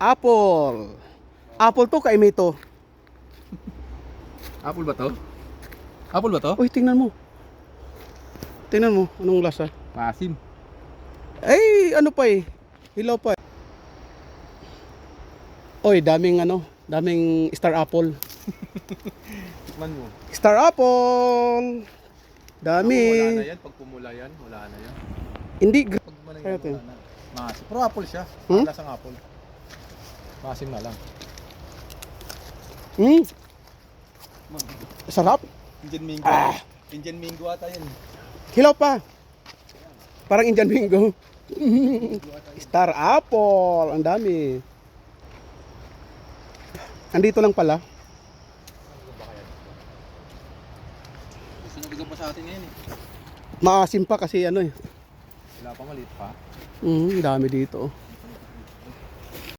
Apple. Apple to, kaimay to. Apple ba to? Apple ba to? Uy, tingnan mo. Tingnan mo, anong lasa? Maasim. Ay, ano pa eh. Hilaw pa eh. Oy, daming star apple. Tikman mo. Star apple. Dami. Wala na yan. Pag pumula yan, wala na yan. Hindi, Pag manangyan, Ito. wala na. Maasim. Pero apple siya. Hmm? Lasang apple. Maasim na lang. Sarap. Indian mango. Indian mango ata yan. Hilaw pa. Parang Indian Bingo. Star apple. Ang dami. Andito lang pala. Sinabigan pa sa atin ngayon eh. Maasim pa kasi ano eh. Wala pa, maliit pa. Dami dito.